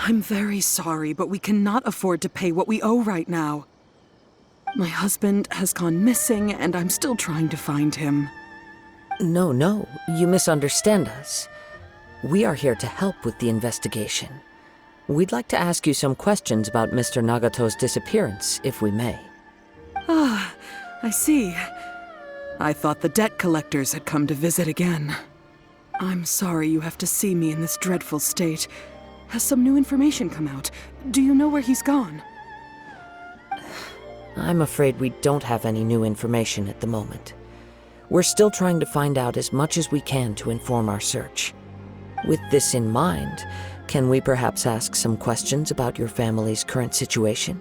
I'm very sorry, but we cannot afford to pay what we owe right now. My husband has gone missing, and I'm still trying to find him. No, you misunderstand us. We are here to help with the investigation. We'd like to ask you some questions about Mr. Nagato's disappearance, if we may. Ah, I see. I thought the debt collectors had come to visit again. I'm sorry you have to see me in this dreadful state. Has some new information come out? Do you know where he's gone? I'm afraid we don't have any new information at the moment. We're still trying to find out as much as we can to inform our search. With this in mind, can we perhaps ask some questions about your family's current situation?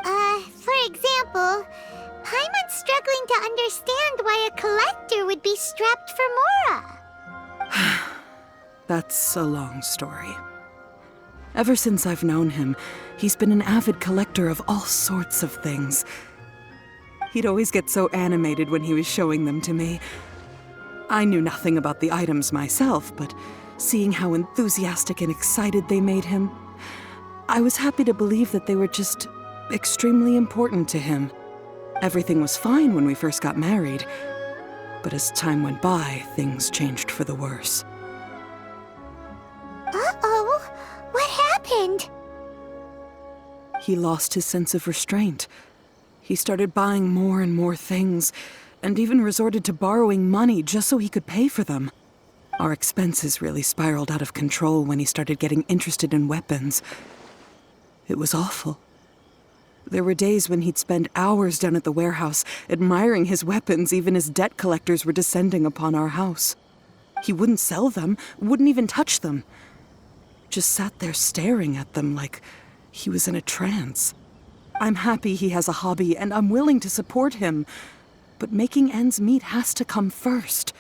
For example, Paimon's struggling to understand why a collector would be strapped for Mora. That's a long story. Ever since I've known him, he's been an avid collector of all sorts of things. He'd always get so animated when he was showing them to me. I knew nothing about the items myself, but seeing how enthusiastic and excited they made him, I was happy to believe that they were just extremely important to him. Everything was fine when we first got married, but as time went by, things changed for the worse. Uh-oh, what happened? He lost his sense of restraint. He started buying more and more things, and even resorted to borrowing money just so he could pay for them. Our expenses really spiraled out of control when he started getting interested in weapons. It was awful. There were days when he'd spend hours down at the warehouse, admiring his weapons even as debt collectors were descending upon our house. He wouldn't sell them, wouldn't even touch them. Just sat there staring at them like he was in a trance. I'm happy he has a hobby, and I'm willing to support him. But making ends meet has to come first.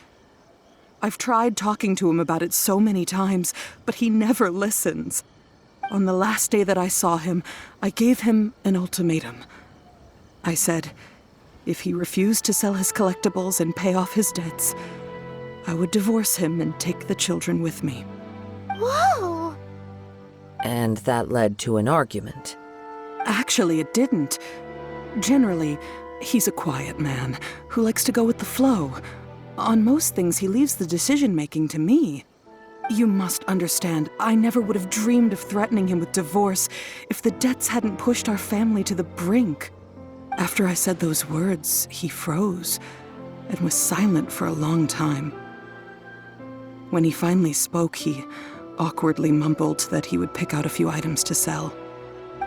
I've tried talking to him about it so many times, but he never listens. On the last day that I saw him, I gave him an ultimatum. I said, if he refused to sell his collectibles and pay off his debts, I would divorce him and take the children with me. Whoa! And that led to an argument. Actually, it didn't. Generally, he's a quiet man who likes to go with the flow. On most things, he leaves the decision-making to me. You must understand, I never would have dreamed of threatening him with divorce if the debts hadn't pushed our family to the brink. After I said those words, he froze and was silent for a long time. When he finally spoke, he awkwardly mumbled that he would pick out a few items to sell.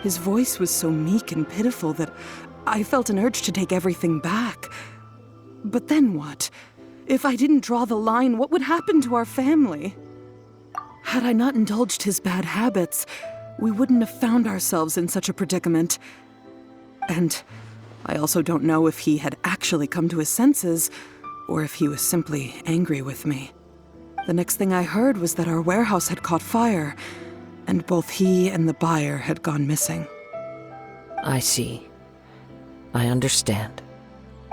His voice was so meek and pitiful that I felt an urge to take everything back. But then what? If I didn't draw the line, what would happen to our family? Had I not indulged his bad habits, we wouldn't have found ourselves in such a predicament. And I also don't know if he had actually come to his senses, or if he was simply angry with me. The next thing I heard was that our warehouse had caught fire, and both he and the buyer had gone missing. I see. I understand.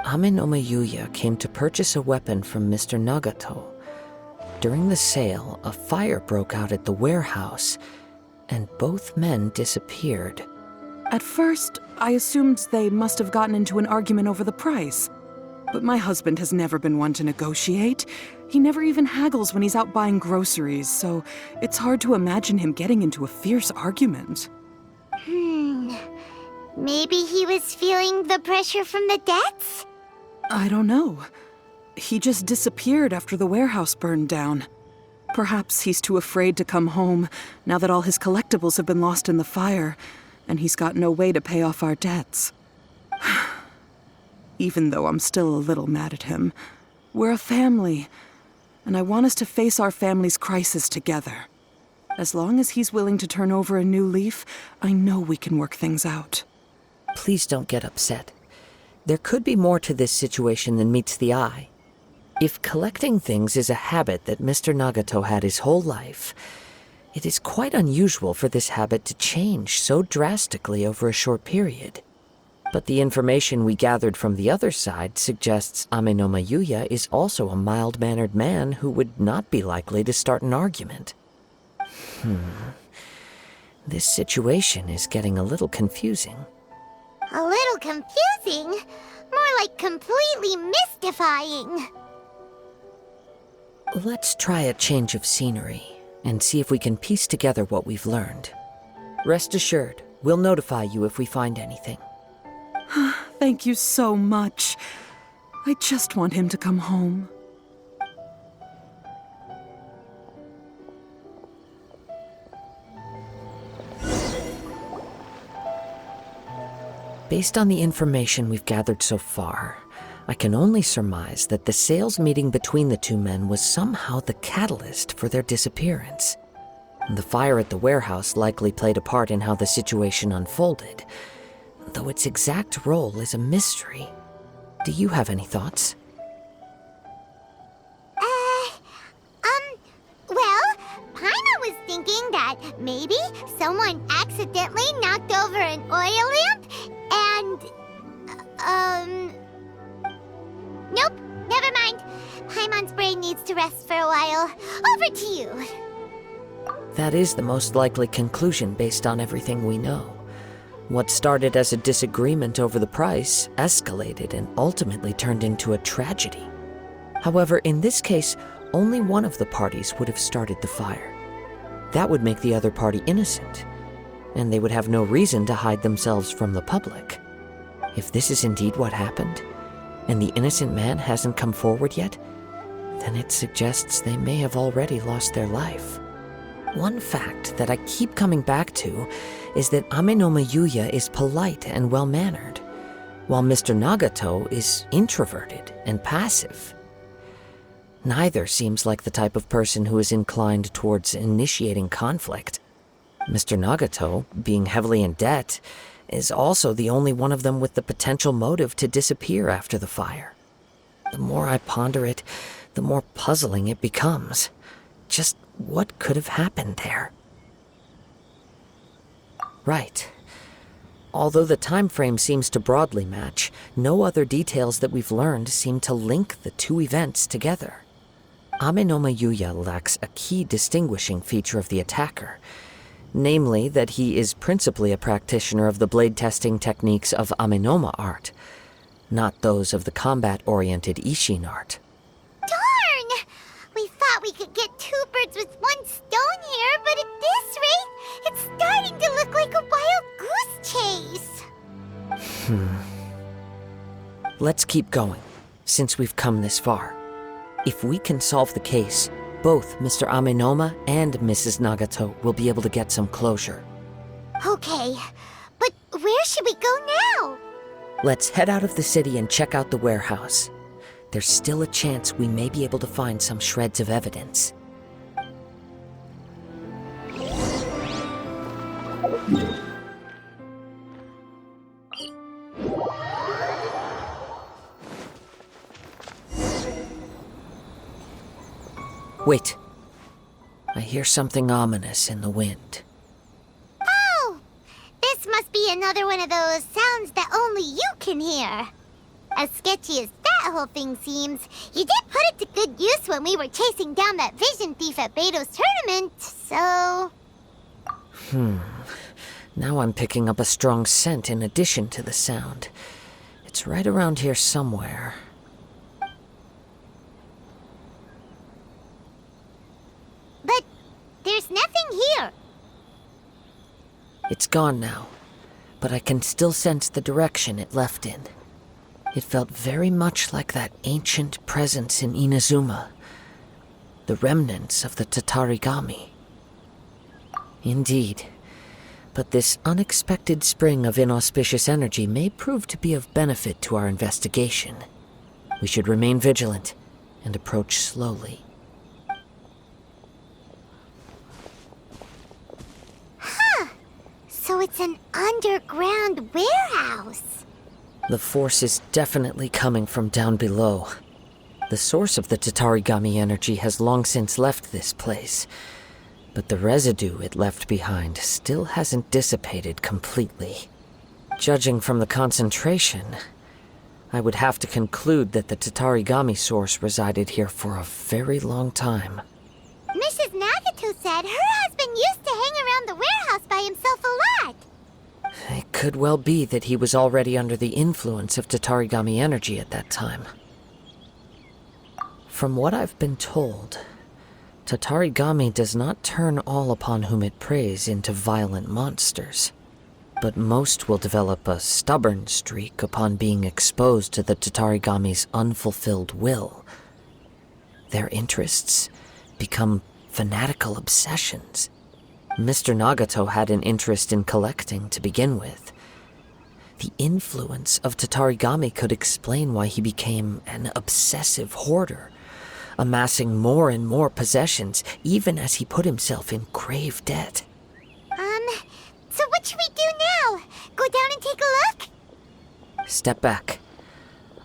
Ame no Mayuya came to purchase a weapon from Mr. Nagato. During the sale, a fire broke out at the warehouse, and both men disappeared. At first, I assumed they must have gotten into an argument over the price. But my husband has never been one to negotiate. He never even haggles when he's out buying groceries, so it's hard to imagine him getting into a fierce argument. Maybe he was feeling the pressure from the debts? I don't know. He just disappeared after the warehouse burned down. Perhaps he's too afraid to come home now that all his collectibles have been lost in the fire, and he's got no way to pay off our debts. Even though I'm still a little mad at him, we're a family, and I want us to face our family's crisis together. As long as he's willing to turn over a new leaf, I know we can work things out. Please don't get upset. There could be more to this situation than meets the eye. If collecting things is a habit that Mr. Nagato had his whole life, it is quite unusual for this habit to change so drastically over a short period. But the information we gathered from the other side suggests Ame no Mayuya is also a mild-mannered man who would not be likely to start an argument. This situation is getting a little confusing. A little confusing? More like completely mystifying. Let's try a change of scenery and see if we can piece together what we've learned. Rest assured, we'll notify you if we find anything. Thank you so much. I just want him to come home. Based on the information we've gathered so far, I can only surmise that the sales meeting between the two men was somehow the catalyst for their disappearance. The fire at the warehouse likely played a part in how the situation unfolded, though its exact role is a mystery. Do you have any thoughts? Well, Paimon was thinking that maybe someone accidentally knocked over an oil lamp and, nope, never mind. Paimon's brain needs to rest for a while. Over to you. That is the most likely conclusion based on everything we know. What started as a disagreement over the price escalated and ultimately turned into a tragedy. However, in this case, only one of the parties would have started the fire. That would make the other party innocent, and they would have no reason to hide themselves from the public. If this is indeed what happened, and the innocent man hasn't come forward yet, then it suggests they may have already lost their life. One fact that I keep coming back to is that Amenoma Yuya is polite and well-mannered, while Mr. Nagato is introverted and passive. Neither seems like the type of person who is inclined towards initiating conflict. Mr. Nagato, being heavily in debt, is also the only one of them with the potential motive to disappear after the fire. The more I ponder it, the more puzzling it becomes. Just what could have happened there? Right. Although the time frame seems to broadly match, no other details that we've learned seem to link the two events together. Amenoma Yuya lacks a key distinguishing feature of the attacker, namely that he is principally a practitioner of the blade testing techniques of Amenoma art, not those of the combat-oriented Ishin art. Darn! We thought we could get two birds with one stone here, but at this rate, it's starting to look like a wild goose chase. Let's keep going, since we've come this far. If we can solve the case, both Mr. Amenoma and Mrs. Nagato will be able to get some closure. Okay, but where should we go now? Let's head out of the city and check out the warehouse. There's still a chance we may be able to find some shreds of evidence. Wait. I hear something ominous in the wind. Oh! This must be another one of those sounds that only you can hear. As sketchy as that whole thing seems, you did put it to good use when we were chasing down that vision thief at Beto's tournament, so... Now I'm picking up a strong scent in addition to the sound. It's right around here somewhere. But there's nothing here. It's gone now, but I can still sense the direction it left in. It felt very much like that ancient presence in Inazuma, the remnants of the Tatarigami. Indeed, but this unexpected spring of inauspicious energy may prove to be of benefit to our investigation. We should remain vigilant and approach slowly. So it's an underground warehouse. The force is definitely coming from down below. The source of the Tatarigami energy has long since left this place, but the residue it left behind still hasn't dissipated completely. Judging from the concentration, I would have to conclude that the Tatarigami source resided here for a very long time. Mrs. Nagato said her husband used to hang around the warehouse by himself a lot. It could well be that he was already under the influence of Tatarigami energy at that time. From what I've been told, Tatarigami does not turn all upon whom it preys into violent monsters, but most will develop a stubborn streak upon being exposed to the Tatarigami's unfulfilled will. Their interests become fanatical obsessions. Mr. Nagato had an interest in collecting to begin with. The influence of Tatarigami could explain why he became an obsessive hoarder, amassing more and more possessions, even as he put himself in grave debt. So what should we do now? Go down and take a look? Step back.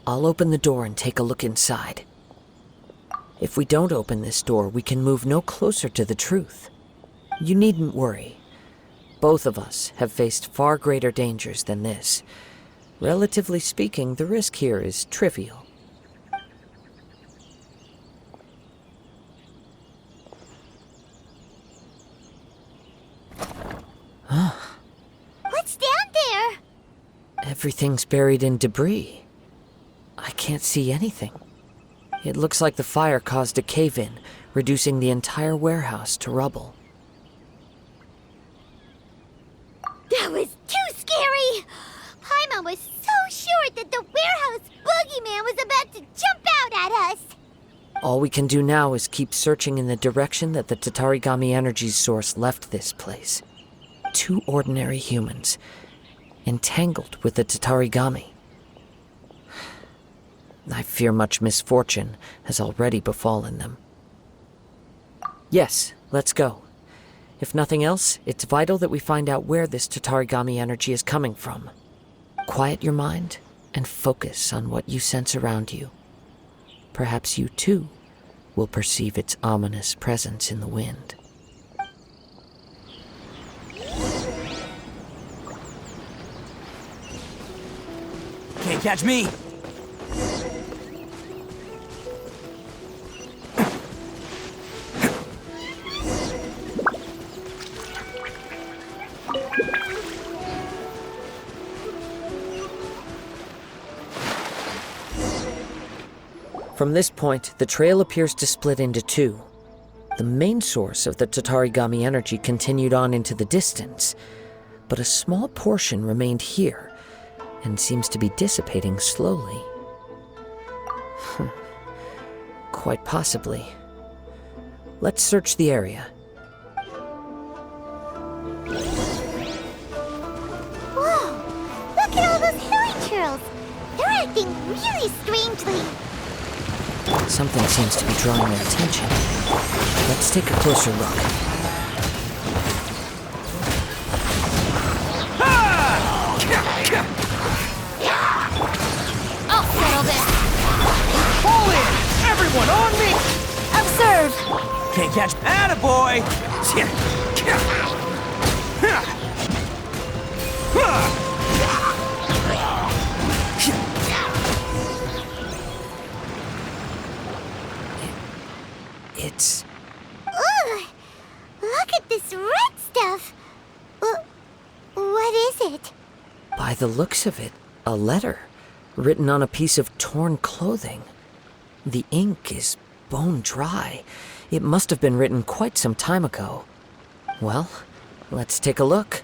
I'll open the door and take a look inside. If we don't open this door, we can move no closer to the truth. You needn't worry. Both of us have faced far greater dangers than this. Relatively speaking, the risk here is trivial. What's down there? Everything's buried in debris. I can't see anything. It looks like the fire caused a cave-in, reducing the entire warehouse to rubble. That was too scary! Paimon was so sure that the warehouse boogeyman was about to jump out at us! All we can do now is keep searching in the direction that the Tatarigami energy source left this place. 2 ordinary humans, entangled with the Tatarigami. I fear much misfortune has already befallen them. Yes, let's go. If nothing else, it's vital that we find out where this Tatarigami energy is coming from. Quiet your mind and focus on what you sense around you. Perhaps you too will perceive its ominous presence in the wind. Can't catch me! From this point, the trail appears to split into 2. The main source of the Tatarigami energy continued on into the distance, but a small portion remained here, and seems to be dissipating slowly. Quite possibly. Let's search the area. Whoa! Look at all those hilly churls! They're acting really strangely! Something seems to be drawing their attention. Let's take a closer look. I'll settle this! Fall in! Everyone on me! Observe! Can't catch... Attaboy! It's... Ugh! Look at this red stuff! What is it? By the looks of it, a letter, written on a piece of torn clothing. The ink is bone dry. It must have been written quite some time ago. Well, let's take a look.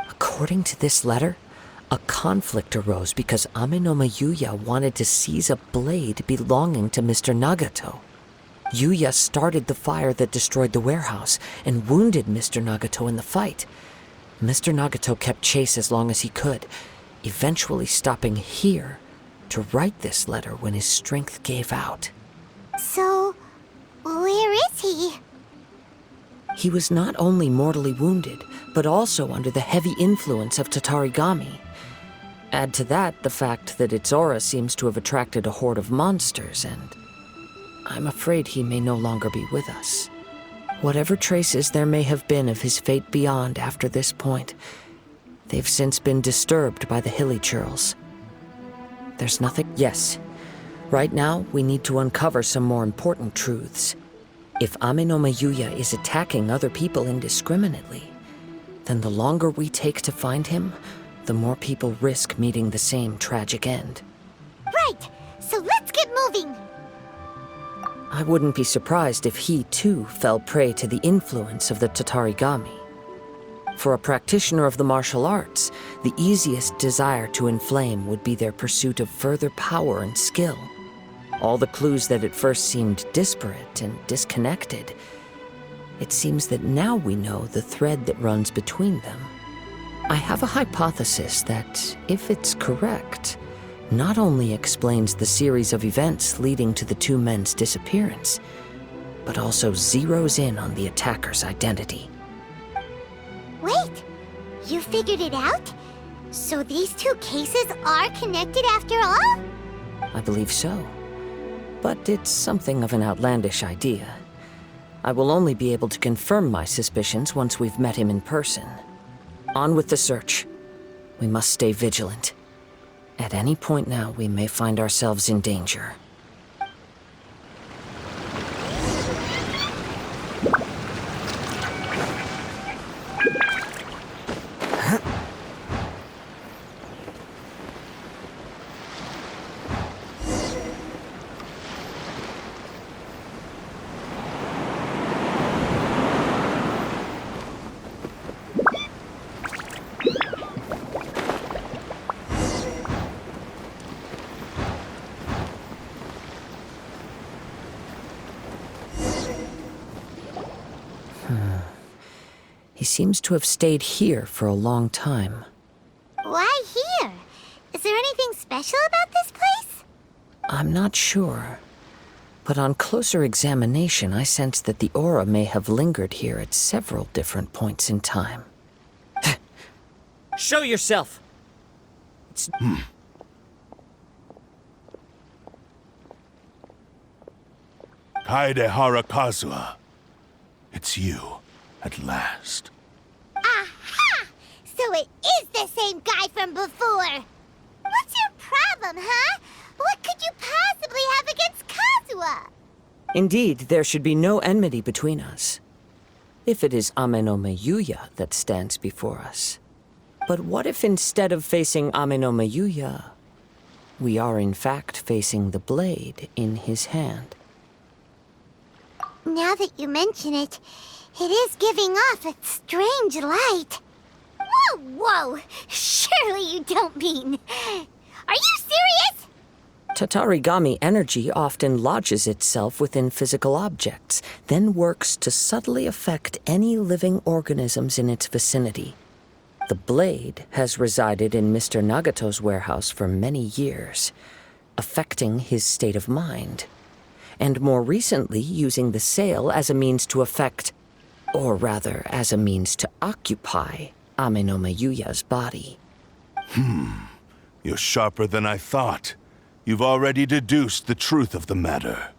According to this letter, a conflict arose because Amenoma Yuya wanted to seize a blade belonging to Mr. Nagato. Yuya started the fire that destroyed the warehouse and wounded Mr. Nagato in the fight. Mr. Nagato kept chase as long as he could, eventually stopping here to write this letter when his strength gave out. So, where is he? He was not only mortally wounded, but also under the heavy influence of Tatarigami. Add to that the fact that its aura seems to have attracted a horde of monsters, and I'm afraid he may no longer be with us. Whatever traces there may have been of his fate beyond after this point, they've since been disturbed by the hilly churls. There's nothing. Yes. Right now, we need to uncover some more important truths. If Ame no Mayuya is attacking other people indiscriminately, then the longer we take to find him, the more people risk meeting the same tragic end. Right, so let's get moving. I wouldn't be surprised if he, too, fell prey to the influence of the Tatarigami. For a practitioner of the martial arts, the easiest desire to inflame would be their pursuit of further power and skill. All the clues that at first seemed disparate and disconnected, it seems that now we know the thread that runs between them. I have a hypothesis that, if it's correct, not only explains the series of events leading to the two men's disappearance, but also zeroes in on the attacker's identity. Wait, you figured it out? So these two cases are connected after all? I believe so. But it's something of an outlandish idea. I will only be able to confirm my suspicions once we've met him in person. On with the search. We must stay vigilant. At any point now, we may find ourselves in danger. He seems to have stayed here for a long time. Why here? Is there anything special about this place? I'm not sure. But on closer examination, I sense that the aura may have lingered here at several different points in time. Show yourself! Kaedehara Kazuha. It's you, at last. Aha! So it is the same guy from before! What's your problem, huh? What could you possibly have against Kazuha? Indeed, there should be no enmity between us. If it is Ame no Mayuya that stands before us. But what if instead of facing Ame no Mayuya, we are in fact facing the blade in his hand? Now that you mention it, it is giving off a strange light. Whoa, whoa! Surely you don't mean... Are you serious? Tatarigami energy often lodges itself within physical objects, then works to subtly affect any living organisms in its vicinity. The blade has resided in Mr. Nagato's warehouse for many years, affecting his state of mind, and more recently using the sale as a means to affect, or rather as a means to occupy, Ame no Mayuya's body. You're sharper than I thought. You've already deduced the truth of the matter.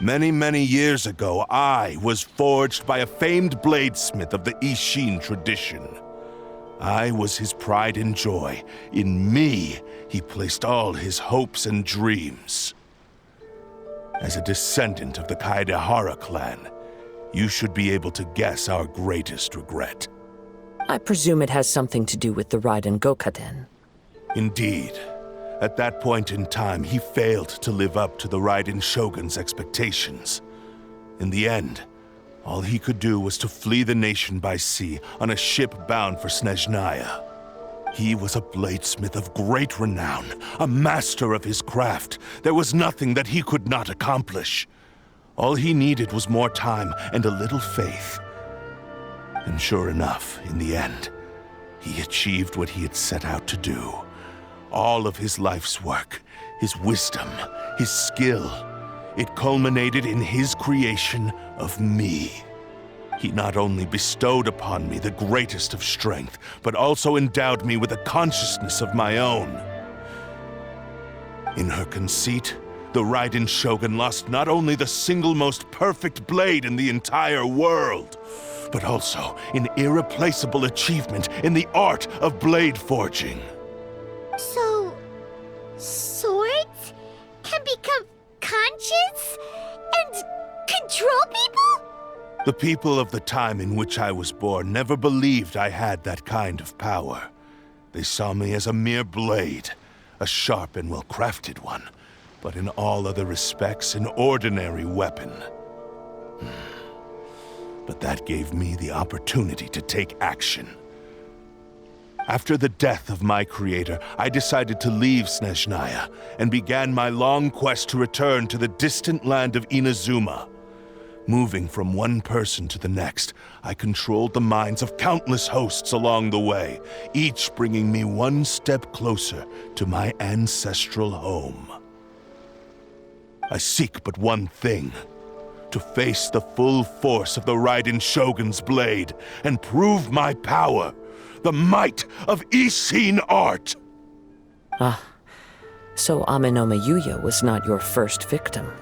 Many, many years ago, I was forged by a famed bladesmith of the Ishin tradition. I was his pride and joy. In me, he placed all his hopes and dreams. As a descendant of the Kaedehara clan, you should be able to guess our greatest regret. I presume it has something to do with the Raiden Gokaden. Indeed. At that point in time, he failed to live up to the Raiden Shogun's expectations. In the end, all he could do was to flee the nation by sea on a ship bound for Snezhnaya. He was a bladesmith of great renown, a master of his craft. There was nothing that he could not accomplish. All he needed was more time and a little faith. And sure enough, in the end, he achieved what he had set out to do. All of his life's work, his wisdom, his skill, it culminated in his creation of me. He not only bestowed upon me the greatest of strength, but also endowed me with a consciousness of my own. In her conceit, the Raiden Shogun lost not only the single most perfect blade in the entire world, but also an irreplaceable achievement in the art of blade forging. So, and become conscious and control people? The people of the time in which I was born never believed I had that kind of power. They saw me as a mere blade, a sharp and well-crafted one, but in all other respects an ordinary weapon. But that gave me the opportunity to take action. After the death of my creator, I decided to leave Snezhnaya and began my long quest to return to the distant land of Inazuma. Moving from one person to the next, I controlled the minds of countless hosts along the way, each bringing me one step closer to my ancestral home. I seek but one thing: to face the full force of the Raiden Shogun's blade and prove my power, the might of Ishin art. So Amenoma Yuya was not your first victim.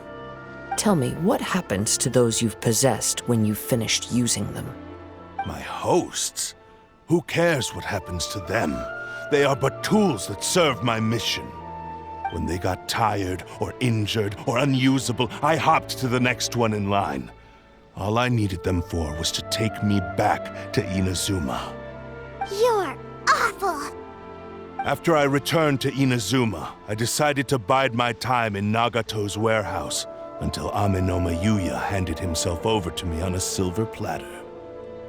Tell me, what happens to those you've possessed when you've finished using them? My hosts? Who cares what happens to them? They are but tools that serve my mission. When they got tired, or injured, or unusable, I hopped to the next one in line. All I needed them for was to take me back to Inazuma. You're awful! After I returned to Inazuma, I decided to bide my time in Nagato's warehouse until Amenoma Yuya handed himself over to me on a silver platter.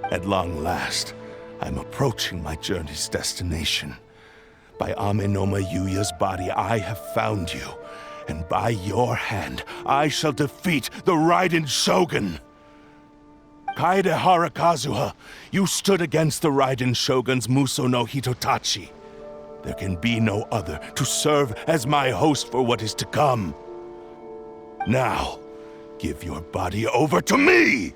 At long last, I'm approaching my journey's destination. By Amenoma Yuya's body, I have found you, and by your hand, I shall defeat the Raiden Shogun. Kaedehara Kazuha, you stood against the Raiden Shogun's Muso no Hitotachi. There can be no other to serve as my host for what is to come. Now, give your body over to me!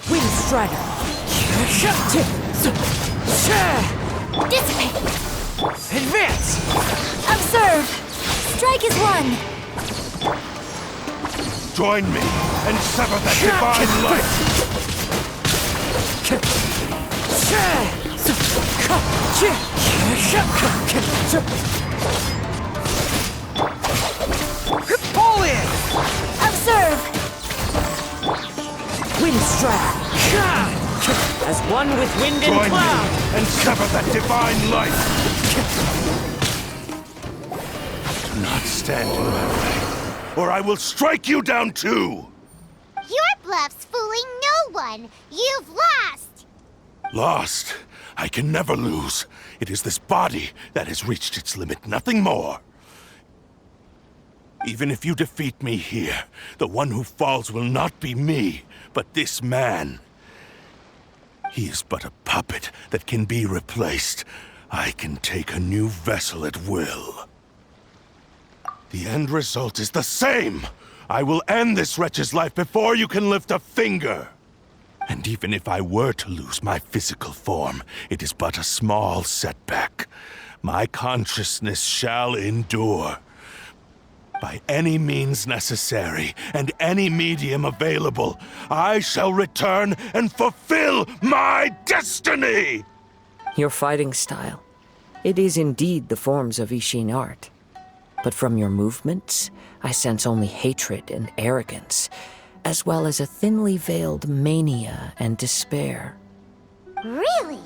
Wind Strider! Dissipate! Advance! Observe! Strike is one! Join me and sever that divine light! Pull in! Observe! Wind Strider! As one with wind and Join cloud! me and sever that divine light! Do not stand in my way, or I will strike you down too! Your bluff's fooling no one! You've lost! Lost? I can never lose. It is this body that has reached its limit, nothing more. Even if you defeat me here, the one who falls will not be me, but this man. He is but a puppet that can be replaced. I can take a new vessel at will. The end result is the same! I will end this wretch's life before you can lift a finger! And even if I were to lose my physical form, it is but a small setback. My consciousness shall endure. By any means necessary, and any medium available, I shall return and fulfill my destiny! Your fighting style. It is indeed the forms of Ishin art. But from your movements, I sense only hatred and arrogance, as well as a thinly veiled mania and despair. Really?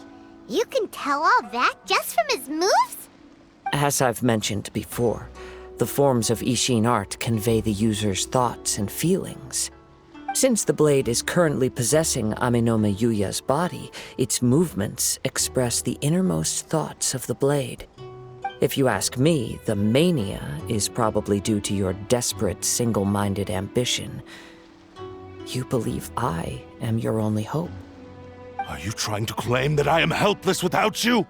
You can tell all that just from his moves? As I've mentioned before, the forms of Ishin art convey the user's thoughts and feelings. Since the blade is currently possessing Amenoma Yuya's body, its movements express the innermost thoughts of the blade. If you ask me, the mania is probably due to your desperate, single-minded ambition. You believe I am your only hope. Are you trying to claim that I am helpless without you?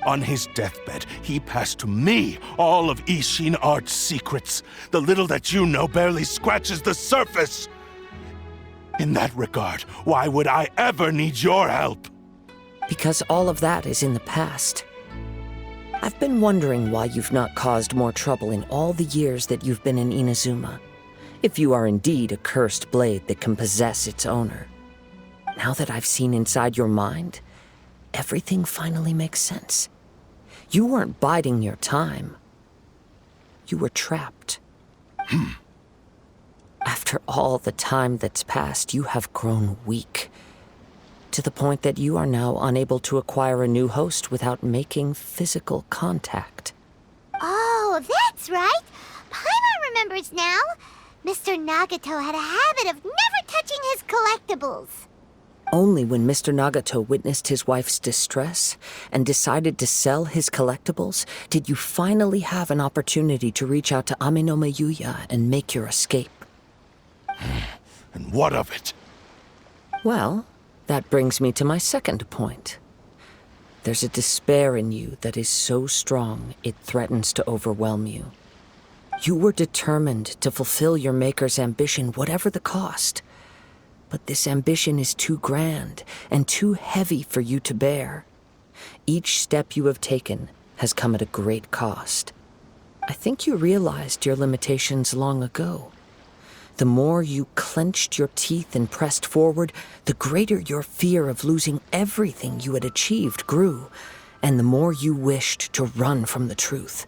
On his deathbed, he passed to me all of Ishin art's secrets. The little that you know barely scratches the surface. In that regard, why would I ever need your help? Because all of that is in the past. I've been wondering why you've not caused more trouble in all the years that you've been in Inazuma. If you are indeed a cursed blade that can possess its owner. Now that I've seen inside your mind, everything finally makes sense. You weren't biding your time. You were trapped. After all the time that's passed, you have grown weak. To the point that you are now unable to acquire a new host without making physical contact. Oh, that's right. Paimon remembers now. Mr. Nagato had a habit of never touching his collectibles. Only when Mr. Nagato witnessed his wife's distress and decided to sell his collectibles did you finally have an opportunity to reach out to Amenoma Yuya and make your escape. And what of it? Well, that brings me to my second point. There's a despair in you that is so strong it threatens to overwhelm you. You were determined to fulfill your maker's ambition, whatever the cost. But this ambition is too grand and too heavy for you to bear. Each step you have taken has come at a great cost. I think you realized your limitations long ago. The more you clenched your teeth and pressed forward, the greater your fear of losing everything you had achieved grew, and the more you wished to run from the truth.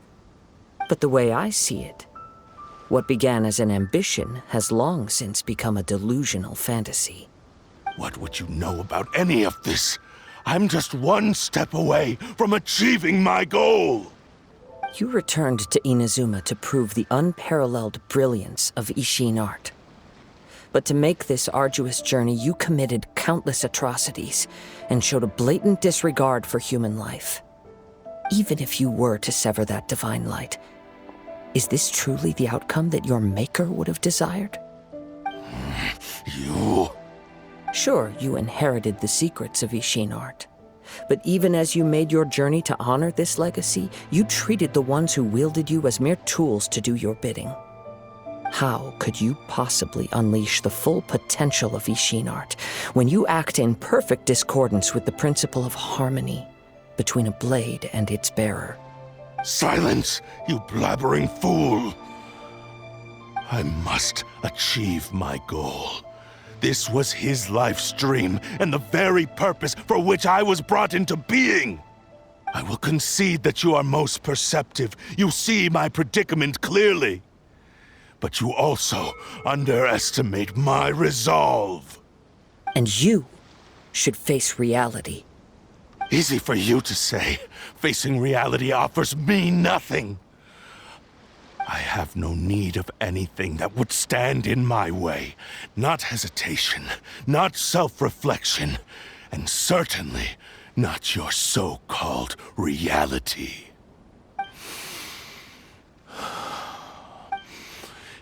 But the way I see it, what began as an ambition has long since become a delusional fantasy. What would you know about any of this? I'm just one step away from achieving my goal! You returned to Inazuma to prove the unparalleled brilliance of Ishin art. But to make this arduous journey, you committed countless atrocities and showed a blatant disregard for human life. Even if you were to sever that divine light, is this truly the outcome that your maker would have desired? You... Sure, you inherited the secrets of Ishin art. But even as you made your journey to honor this legacy, you treated the ones who wielded you as mere tools to do your bidding. How could you possibly unleash the full potential of Ishin art when you act in perfect discordance with the principle of harmony between a blade and its bearer? Silence, you blabbering fool! I must achieve my goal. This was his life's dream, and the very purpose for which I was brought into being. I will concede that you are most perceptive. You see my predicament clearly. But you also underestimate my resolve. And you should face reality. Easy for you to say. Facing reality offers me nothing. I have no need of anything that would stand in my way. Not hesitation, not self-reflection, and certainly not your so-called reality.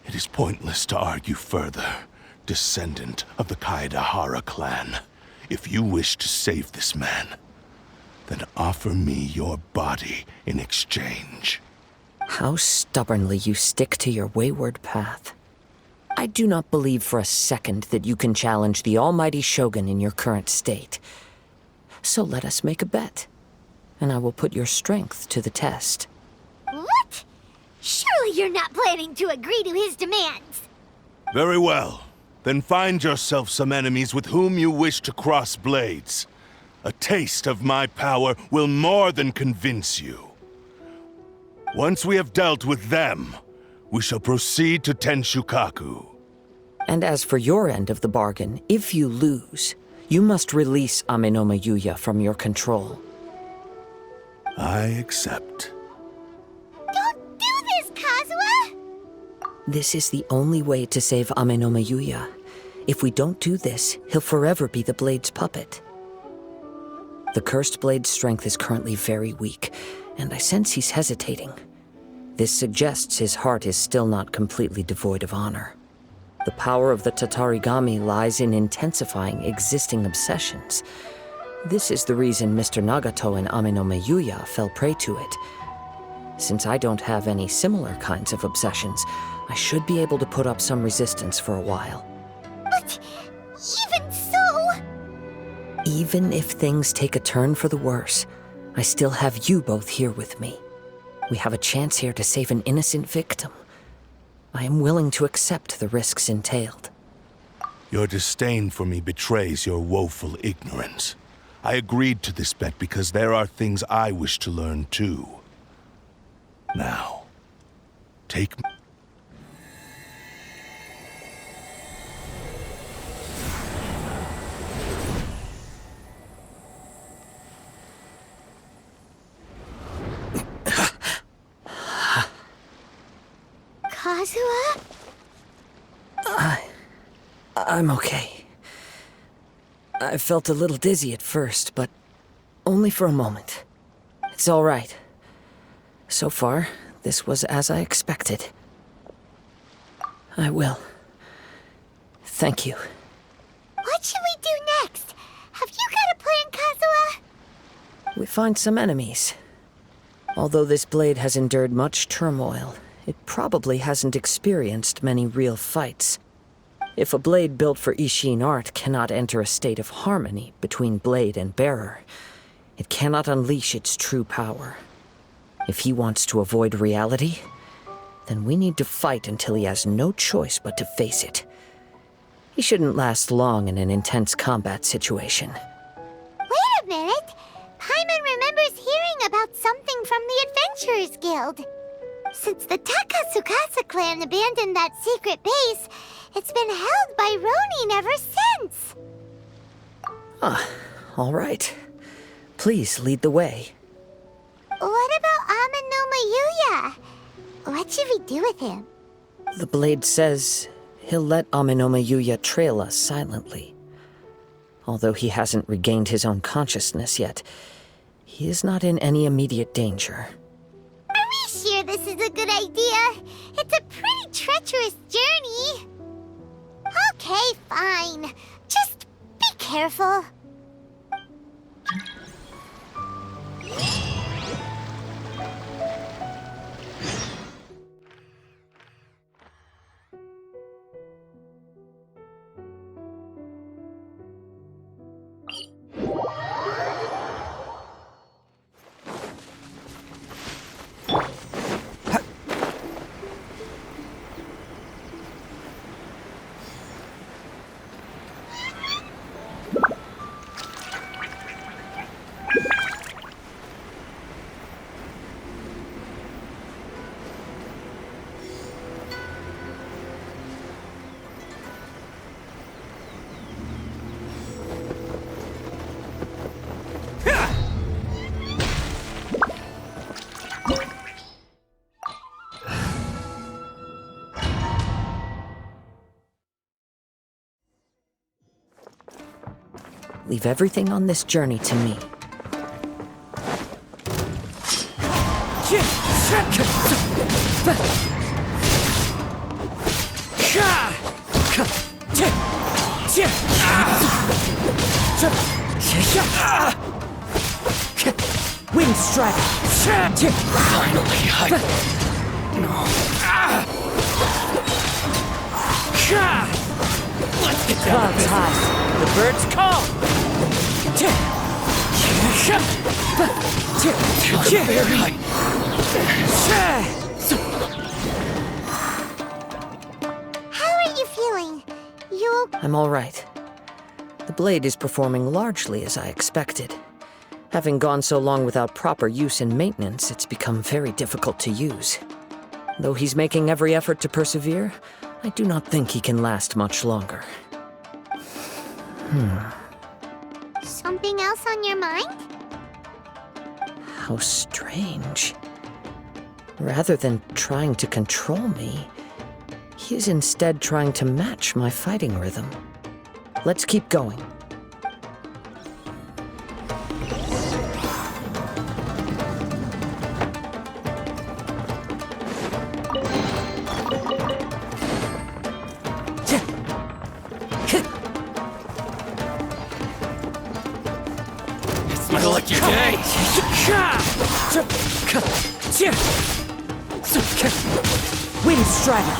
It is pointless to argue further, descendant of the Kaedahara clan. If you wish to save this man, then offer me your body in exchange. How stubbornly you stick to your wayward path. I do not believe for a second that you can challenge the almighty Shogun in your current state. So let us make a bet, and I will put your strength to the test. What? Surely you're not planning to agree to his demands. Very well. Then find yourself some enemies with whom you wish to cross blades. A taste of my power will more than convince you. Once we have dealt with them, we shall proceed to Tenshukaku. And as for your end of the bargain, if you lose, you must release Amenoma Yuya from your control. I accept. Don't do this, Kazuha! This is the only way to save Amenoma Yuya. If we don't do this, he'll forever be the Blade's puppet. The Cursed Blade's strength is currently very weak, and I sense he's hesitating. This suggests his heart is still not completely devoid of honor. The power of the Tatarigami lies in intensifying existing obsessions. This is the reason Mr. Nagato and Amenoma Yuya fell prey to it. Since I don't have any similar kinds of obsessions, I should be able to put up some resistance for a while. But even so... Even if things take a turn for the worse, I still have you both here with me. We have a chance here to save an innocent victim. I am willing to accept the risks entailed. Your disdain for me betrays your woeful ignorance. I agreed to this bet because there are things I wish to learn too. Now, take me. Kazuha? I'm okay. I felt a little dizzy at first, but only for a moment. It's all right. So far, this was as I expected. I will. Thank you. What should we do next? Have you got a plan, Kazuha? We find some enemies. Although this blade has endured much turmoil, it probably hasn't experienced many real fights. If a blade built for Ishin art cannot enter a state of harmony between blade and bearer, it cannot unleash its true power. If he wants to avoid reality, then we need to fight until he has no choice but to face it. He shouldn't last long in an intense combat situation. Wait a minute! Paimon remembers hearing about something from the Adventurers Guild. Since the Takasukasa clan abandoned that secret base, it's been held by Ronin ever since. All right. Please lead the way. What about Amino Mayuya? What should we do with him? The blade says he'll let Aminoma Yuya trail us silently. Although he hasn't regained his own consciousness yet, he is not in any immediate danger. Are we sure this is a good idea? It's a pretty treacherous journey. Okay, fine. Just be careful. Leave everything on this journey to me. Wind strike! Finally, Let's get down Clouds high. The birds call! very high. How are you feeling? You okay? I'm all right. The blade is performing largely as I expected. Having gone so long without proper use and maintenance, it's become very difficult to use. Though he's making every effort to persevere, I do not think he can last much longer. Something else on your mind? How strange. Rather than trying to control me, he is instead trying to match my fighting rhythm. Let's keep going. Smell like your day. Wind strider!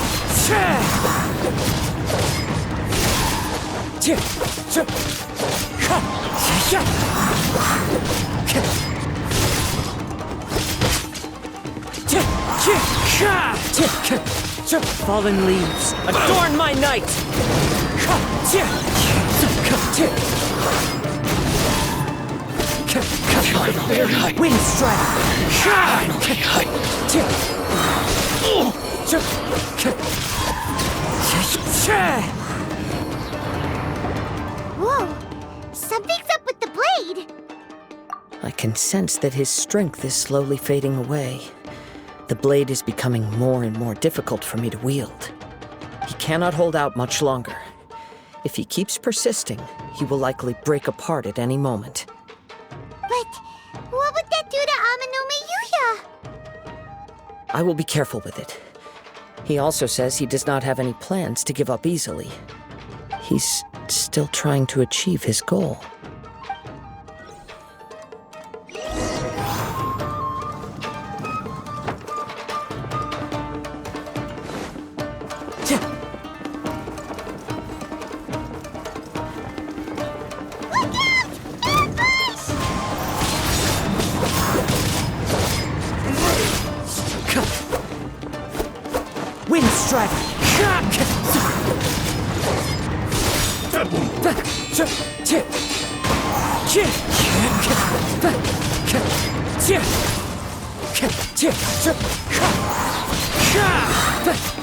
Fallen leaves, adorn my night! Wind Strider! Whoa! Something's up with the blade! I can sense that his strength is slowly fading away. The blade is becoming more and more difficult for me to wield. He cannot hold out much longer. If he keeps persisting, he will likely break apart at any moment. But what would that do to Amano Miyuya? I will be careful with it. He also says he does not have any plans to give up easily. He's still trying to achieve his goal. Wind Strider!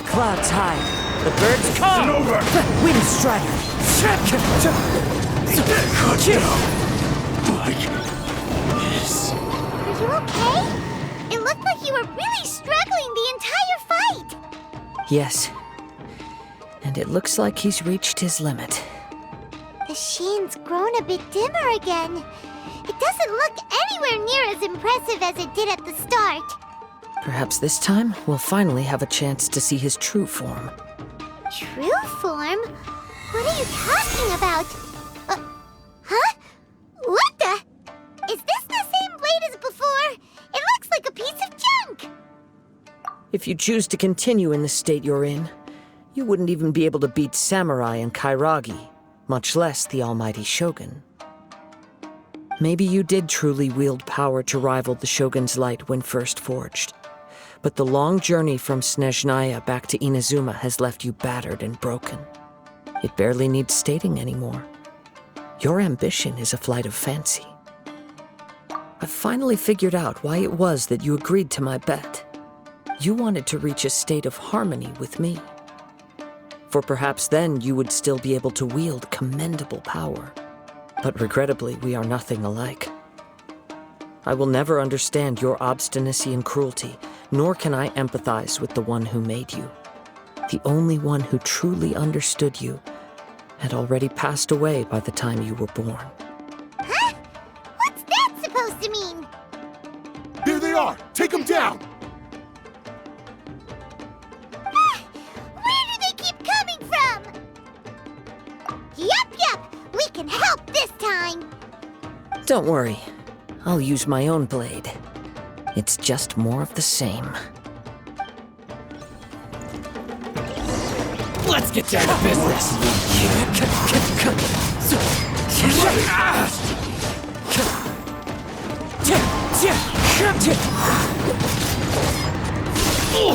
Clouds high. The birds come! Wind Strider! Are you okay? It looked like you were really struggling the entire fight! Yes. And it looks like he's reached his limit. The shine's grown a bit dimmer again. It doesn't look anywhere near as impressive as it did at the start. Perhaps this time we'll finally have a chance to see his true form. True form? What are you talking about? Huh? What the? Is this the same blade as before? It looks like a piece of junk! If you choose to continue in the state you're in, you wouldn't even be able to beat Samurai and Kairagi, much less the almighty Shogun. Maybe you did truly wield power to rival the Shogun's light when first forged. But the long journey from Snezhnaya back to Inazuma has left you battered and broken. It barely needs stating anymore. Your ambition is a flight of fancy. I've finally figured out why it was that you agreed to my bet. You wanted to reach a state of harmony with me. For perhaps then you would still be able to wield commendable power. But regrettably, we are nothing alike. I will never understand your obstinacy and cruelty, nor can I empathize with the one who made you. The only one who truly understood you had already passed away by the time you were born. Huh? What's that supposed to mean? There they are! Take them down! Where do they keep coming from? Yup, we can help this time. Don't worry, I'll use my own blade. It's just more of the same. Let's get down to business.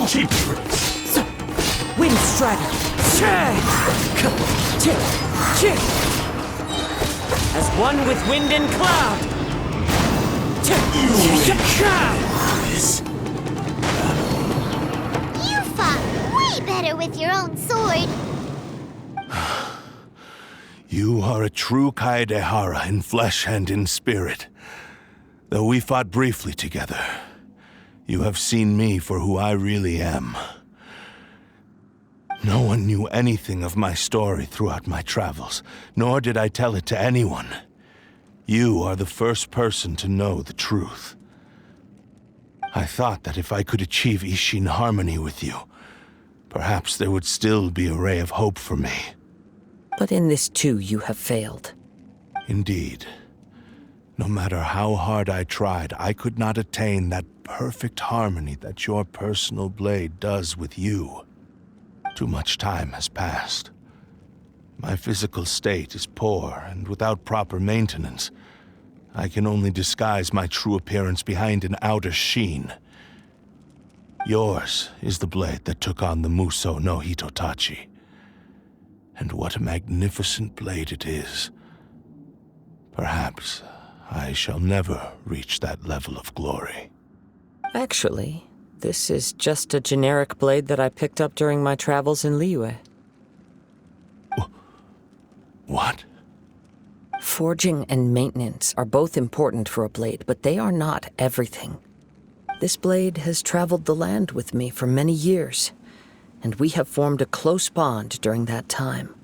Cheap tricks! Wind Strider! As one with wind and cloud! You fought way better with your own sword. You are a true Kaedehara in flesh and in spirit. Though we fought briefly together, you have seen me for who I really am. No one knew anything of my story throughout my travels, nor did I tell it to anyone. You are the first person to know the truth. I thought that if I could achieve Ishin harmony with you, perhaps there would still be a ray of hope for me. But in this too, you have failed. Indeed. No matter how hard I tried, I could not attain that perfect harmony that your personal blade does with you. Too much time has passed. My physical state is poor, and without proper maintenance, I can only disguise my true appearance behind an outer sheen. Yours is the blade that took on the Muso no Hitotachi. And what a magnificent blade it is. Perhaps I shall never reach that level of glory. Actually, this is just a generic blade that I picked up during my travels in Liyue. What? Forging and maintenance are both important for a blade, but they are not everything. This blade has traveled the land with me for many years, and we have formed a close bond during that time.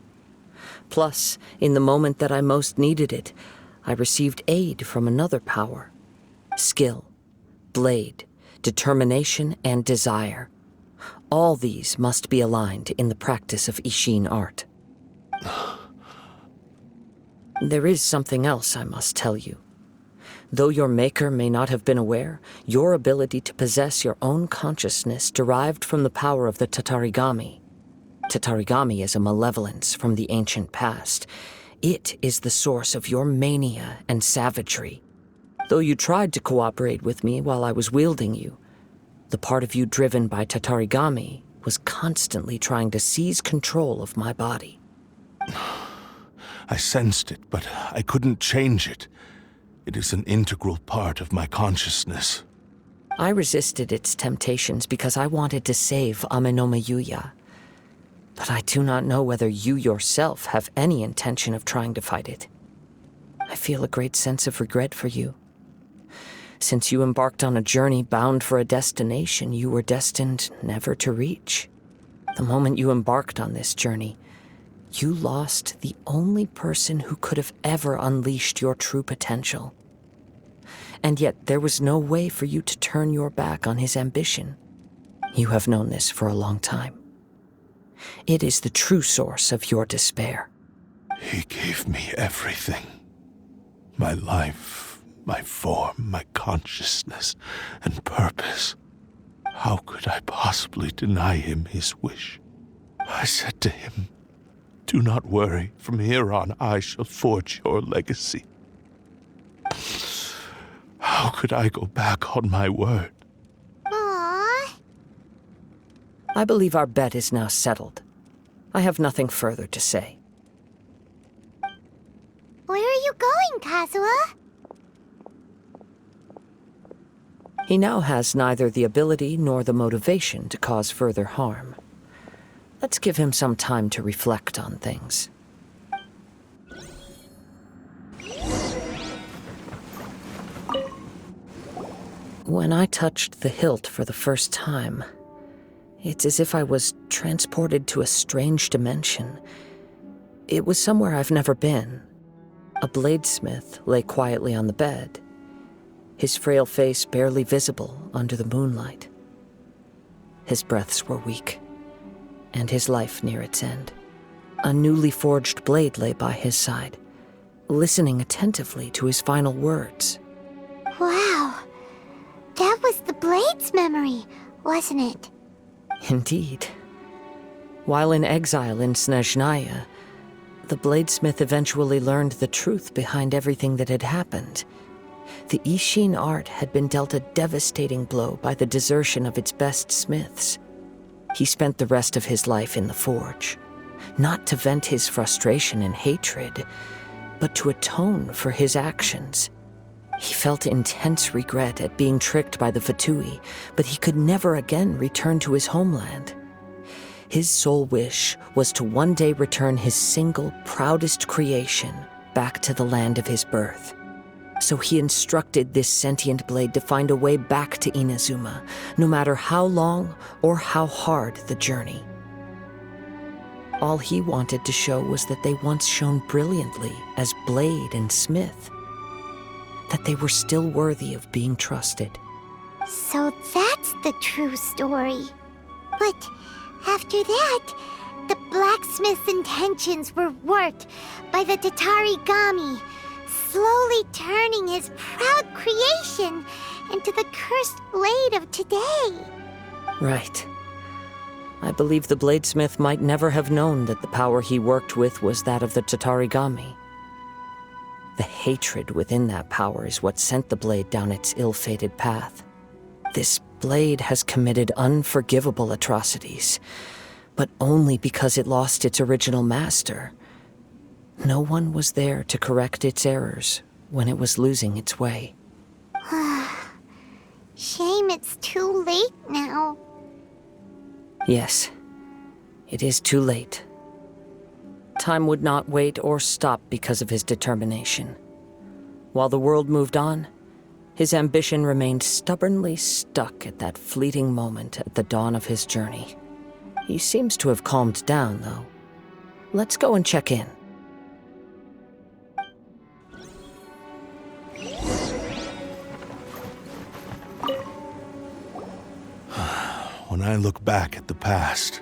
Plus, in the moment that I most needed it, I received aid from another power. Skill, blade, determination, and desire. All these must be aligned in the practice of Ishin art. There is something else I must tell you. Though your maker may not have been aware, your ability to possess your own consciousness derived from the power of the Tatarigami. Tatarigami is a malevolence from the ancient past. It is the source of your mania and savagery. Though you tried to cooperate with me while I was wielding you, the part of you driven by Tatarigami was constantly trying to seize control of my body. I sensed it, but I couldn't change it. It is an integral part of my consciousness. I resisted its temptations because I wanted to save Amenoma Yuya. But I do not know whether you yourself have any intention of trying to fight it. I feel a great sense of regret for you. Since you embarked on a journey bound for a destination you were destined never to reach. The moment you embarked on this journey, you lost the only person who could have ever unleashed your true potential. And yet there was no way for you to turn your back on his ambition. You have known this for a long time. It is the true source of your despair. He gave me everything. My life, my form, my consciousness, and purpose. How could I possibly deny him his wish? I said to him, "Do not worry. From here on, I shall forge your legacy." How could I go back on my word? Aww. I believe our bet is now settled. I have nothing further to say. Where are you going, Kazuha? He now has neither the ability nor the motivation to cause further harm. Let's give him some time to reflect on things. When I touched the hilt for the first time, it's as if I was transported to a strange dimension. It was somewhere I've never been. A bladesmith lay quietly on the bed, his frail face barely visible under the moonlight. His breaths were weak, and his life near its end. A newly forged blade lay by his side, listening attentively to his final words. Wow. That was the Blade's memory, wasn't it? Indeed. While in exile in Snezhnaya, the bladesmith eventually learned the truth behind everything that had happened. The Ishin art had been dealt a devastating blow by the desertion of its best smiths. He spent the rest of his life in the forge, not to vent his frustration and hatred, but to atone for his actions. He felt intense regret at being tricked by the Fatui, but he could never again return to his homeland. His sole wish was to one day return his single, proudest creation back to the land of his birth. So he instructed this sentient blade to find a way back to Inazuma, no matter how long or how hard the journey. All he wanted to show was that they once shone brilliantly as blade and smith, that they were still worthy of being trusted. So that's the true story. But after that, the blacksmith's intentions were worked by the Tatarigami, slowly turning his proud creation into the cursed blade of today. Right. I believe the bladesmith might never have known that the power he worked with was that of the Tatarigami. The hatred within that power is what sent the blade down its ill-fated path. This blade has committed unforgivable atrocities, but only because it lost its original master. No one was there to correct its errors when it was losing its way. Shame it's too late now. Yes, it is too late. Time would not wait or stop because of his determination. While the world moved on, his ambition remained stubbornly stuck at that fleeting moment at the dawn of his journey. He seems to have calmed down, though. Let's go and check in. When I look back at the past,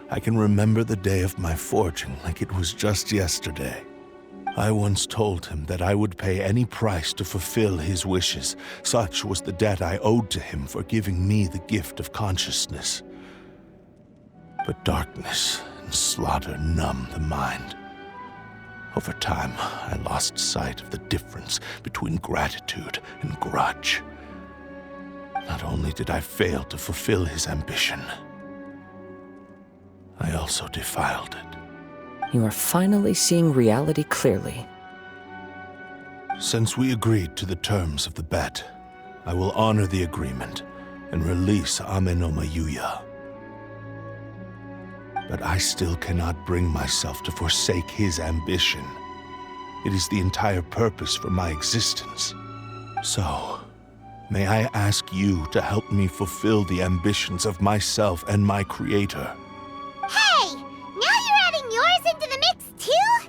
I can remember the day of my forging like it was just yesterday. I once told him that I would pay any price to fulfill his wishes. Such was the debt I owed to him for giving me the gift of consciousness. But darkness and slaughter numbed the mind. Over time, I lost sight of the difference between gratitude and grudge. Not only did I fail to fulfill his ambition, I also defiled it. You are finally seeing reality clearly. Since we agreed to the terms of the bet, I will honor the agreement and release Amenoma Yuya. But I still cannot bring myself to forsake his ambition. It is the entire purpose for my existence. So, may I ask you to help me fulfill the ambitions of myself and my creator? Hey! Now you're adding yours into the mix, too?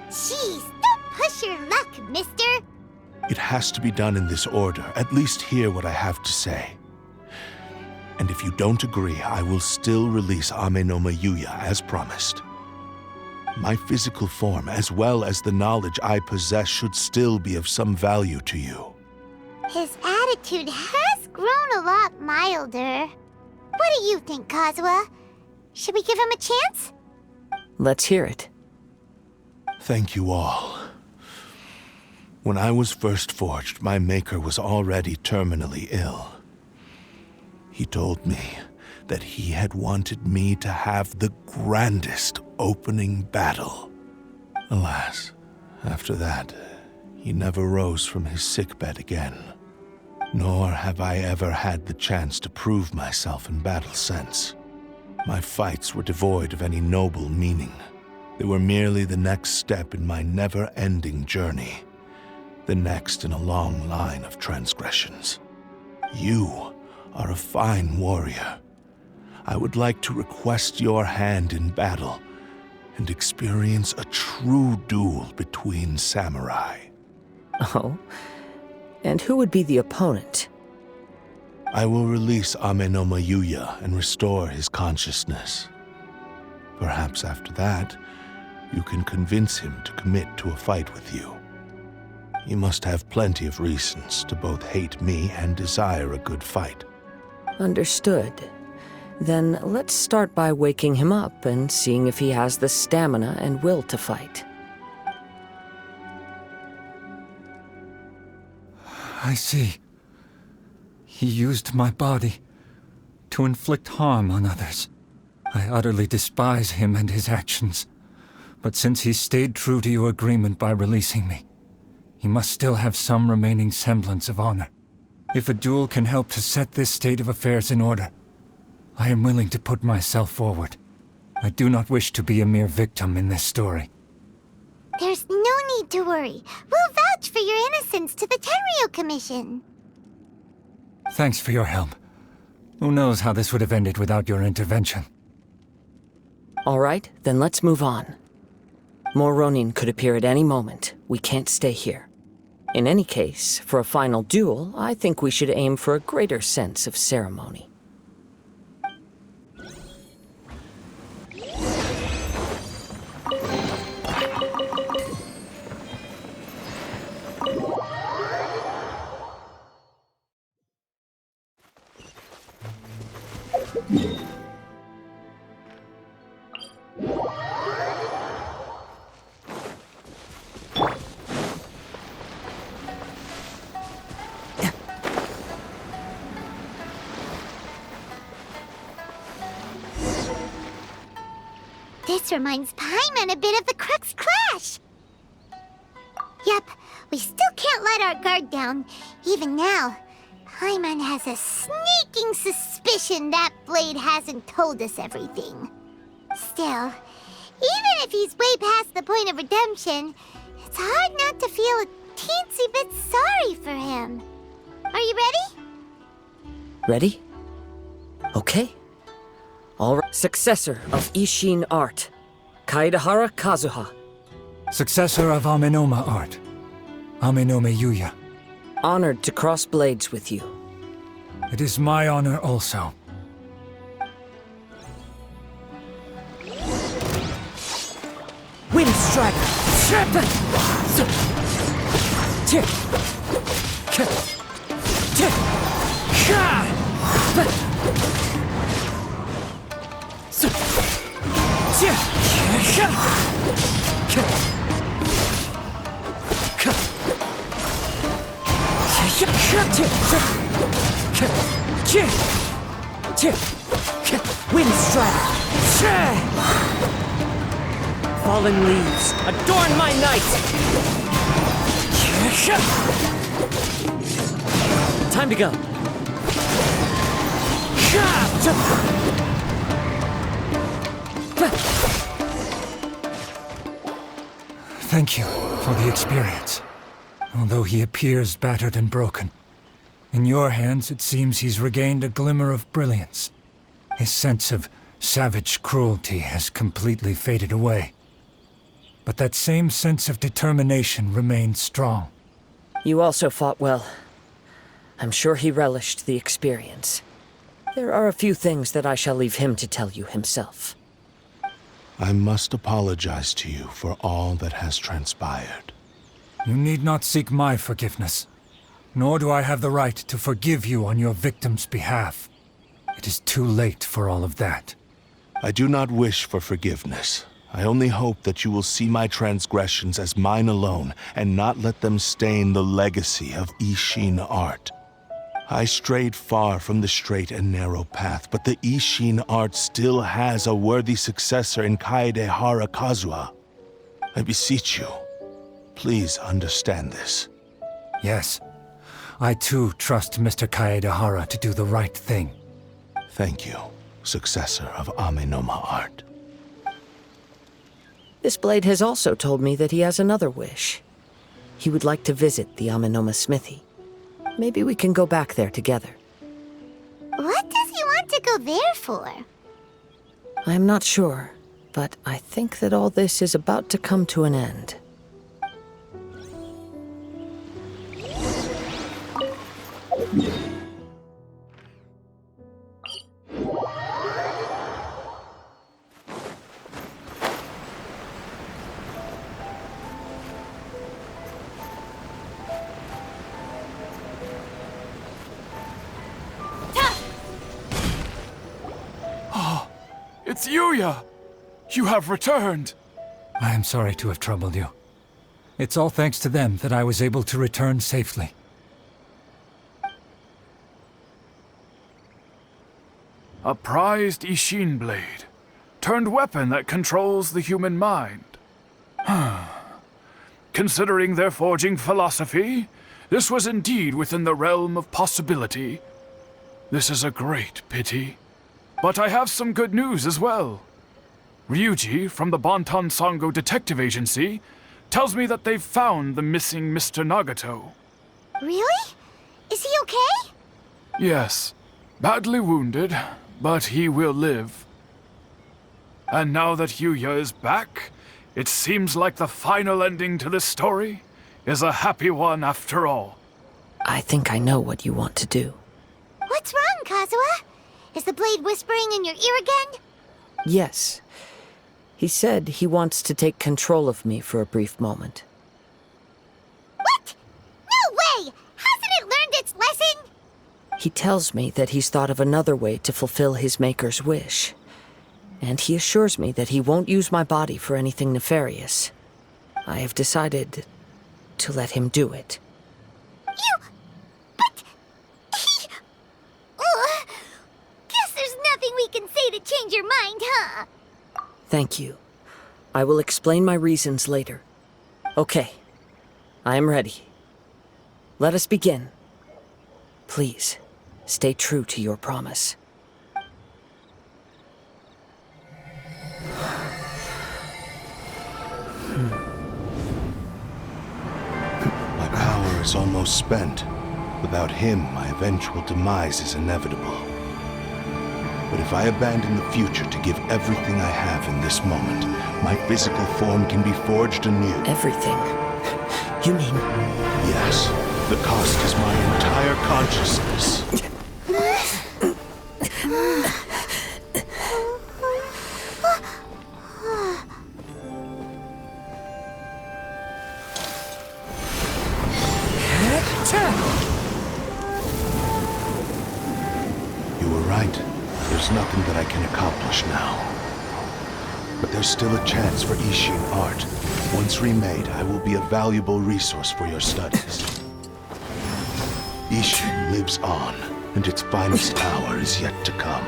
Jeez, don't push your luck, mister. It has to be done in this order. At least hear what I have to say. And if you don't agree, I will still release Amenoma Yuya as promised. My physical form, as well as the knowledge I possess, should still be of some value to you. His attitude has grown a lot milder. What do you think, Kazuha? Should we give him a chance? Let's hear it. Thank you all. When I was first forged, my maker was already terminally ill. He told me that he had wanted me to have the grandest opening battle. Alas, after that, he never rose from his sickbed again. Nor have I ever had the chance to prove myself in battle since. My fights were devoid of any noble meaning. They were merely the next step in my never-ending journey. The next in a long line of transgressions. You are a fine warrior. I would like to request your hand in battle and experience a true duel between samurai. Oh? And who would be the opponent? I will release Amenoma Yuya and restore his consciousness. Perhaps after that, you can convince him to commit to a fight with you. He must have plenty of reasons to both hate me and desire a good fight. Understood. Then let's start by waking him up and seeing if he has the stamina and will to fight. I see. He used my body to inflict harm on others. I utterly despise him and his actions. But since he stayed true to your agreement by releasing me, he must still have some remaining semblance of honor. If a duel can help to set this state of affairs in order, I am willing to put myself forward. I do not wish to be a mere victim in this story. There's no need to worry. We'll vouch for your innocence to the Tenryo Commission. Thanks for your help. Who knows how this would have ended without your intervention? All right, then let's move on. More Ronin could appear at any moment. We can't stay here. In any case, for a final duel, I think we should aim for a greater sense of ceremony. This reminds Paimon a bit of the Crux Clash. Yep, we still can't let our guard down. Even now, Paimon has a sneaking suspicion that Blade hasn't told us everything. Still, even if he's way past the point of redemption, it's hard not to feel a teensy bit sorry for him. Are you ready? Ready? Okay. All right. Successor of Ishin art, Kaedehara Kazuha. Successor of Amenoma art, Amenome Yuya. Honored to cross blades with you. It is my honor also. Wind Strider! Wind Strider! Fallen leaves, adorn my night! Time to go. Thank you for the experience. Although he appears battered and broken, in your hands it seems he's regained a glimmer of brilliance. His sense of savage cruelty has completely faded away. But that same sense of determination remains strong. You also fought well. I'm sure he relished the experience. There are a few things that I shall leave him to tell you himself. I must apologize to you for all that has transpired. You need not seek my forgiveness, nor do I have the right to forgive you on your victim's behalf. It is too late for all of that. I do not wish for forgiveness. I only hope that you will see my transgressions as mine alone and not let them stain the legacy of Ishin art. I strayed far from the straight and narrow path, but the Ishin art still has a worthy successor in Kaedehara Kazuha. I beseech you, please understand this. Yes, I too trust Mr. Kaedehara to do the right thing. Thank you, successor of Amenoma art. This blade has also told me that he has another wish. He would like to visit the Amenoma smithy. Maybe we can go back there together. What does he want to go there for? I am not sure, but I think that all this is about to come to an end. It's Yuya! You have returned! I am sorry to have troubled you. It's all thanks to them that I was able to return safely. A prized Ishin blade, turned weapon that controls the human mind. Considering their forging philosophy, this was indeed within the realm of possibility. This is a great pity. But I have some good news as well. Ryuji, from the Bonton Sango Detective Agency, tells me that they've found the missing Mr. Nagato. Really? Is he okay? Yes, badly wounded, but he will live. And now that Yuya is back, it seems like the final ending to this story is a happy one after all. I think I know what you want to do. What's wrong, Kazuha? Is the blade whispering in your ear again? Yes. He said he wants to take control of me for a brief moment. What? No way! Hasn't it learned its lesson? He tells me that he's thought of another way to fulfill his maker's wish. And he assures me that he won't use my body for anything nefarious. I have decided to let him do it. But he... Ugh. Guess there's nothing we can say to change your mind, huh? Thank you. I will explain my reasons later. Okay. I am ready. Let us begin. Please, stay true to your promise. My power is almost spent. Without him, my eventual demise is inevitable. But if I abandon the future to give everything I have in this moment, my physical form can be forged anew. Everything? You mean... Yes. The cost is my entire consciousness. You were right. There's nothing that I can accomplish now. But there's still a chance for Ishin art. Once remade, I will be a valuable resource for your studies. Ishin lives on, and its finest hour is yet to come.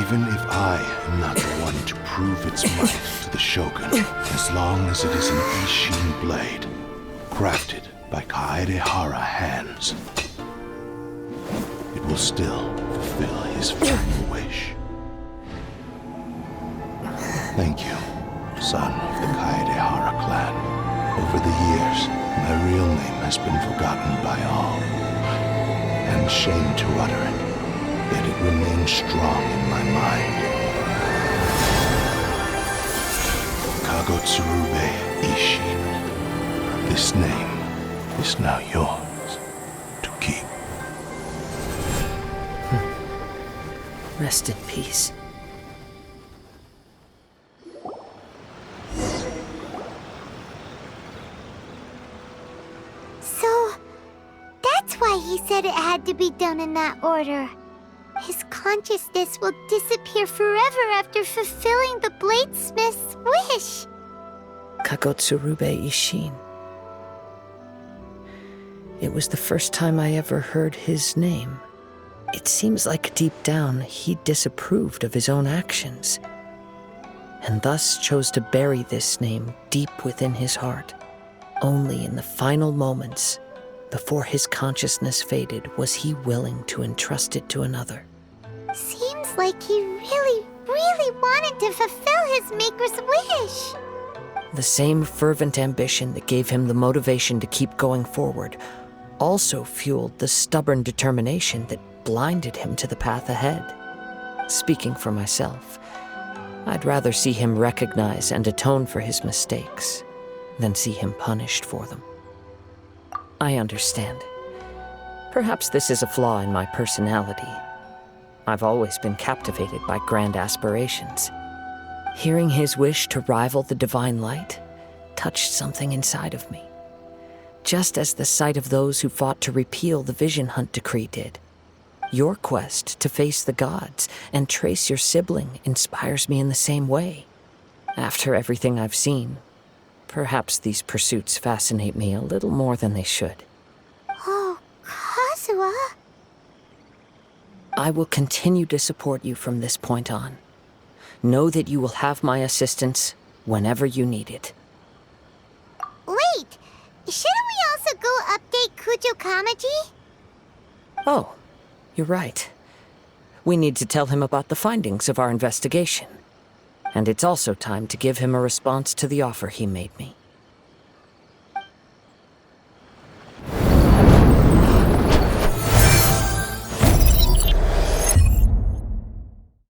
Even if I am not the one to prove its might to the Shogun, as long as it is an Ishin blade, crafted by Kaedehara hands, it will still fulfill his final wish. Thank you, son of the Kaedehara clan. Over the years, my real name has been forgotten by all, and shame to utter it, yet it remains strong in my mind. Kagotsurube Ishin. This name is now yours to keep. Rest in peace. So, that's why he said it had to be done in that order. His consciousness will disappear forever after fulfilling the bladesmith's wish. Kagotsurube Ishin. It was the first time I ever heard his name. It seems like deep down he disapproved of his own actions, and thus chose to bury this name deep within his heart. Only in the final moments, before his consciousness faded, was he willing to entrust it to another. Seems like he really, really wanted to fulfill his maker's wish. The same fervent ambition that gave him the motivation to keep going forward also fueled the stubborn determination that blinded him to the path ahead. Speaking for myself, I'd rather see him recognize and atone for his mistakes than see him punished for them. I understand. Perhaps this is a flaw in my personality. I've always been captivated by grand aspirations. Hearing his wish to rival the divine light touched something inside of me, just as the sight of those who fought to repeal the Vision Hunt decree did. Your quest to face the gods and trace your sibling inspires me in the same way. After everything I've seen, perhaps these pursuits fascinate me a little more than they should. Oh, Kazuha? I will continue to support you from this point on. Know that you will have my assistance whenever you need it. Wait! Shouldn't we also go update Kujo Kamaji? Oh, you're right. We need to tell him about the findings of our investigation. And it's also time to give him a response to the offer he made me.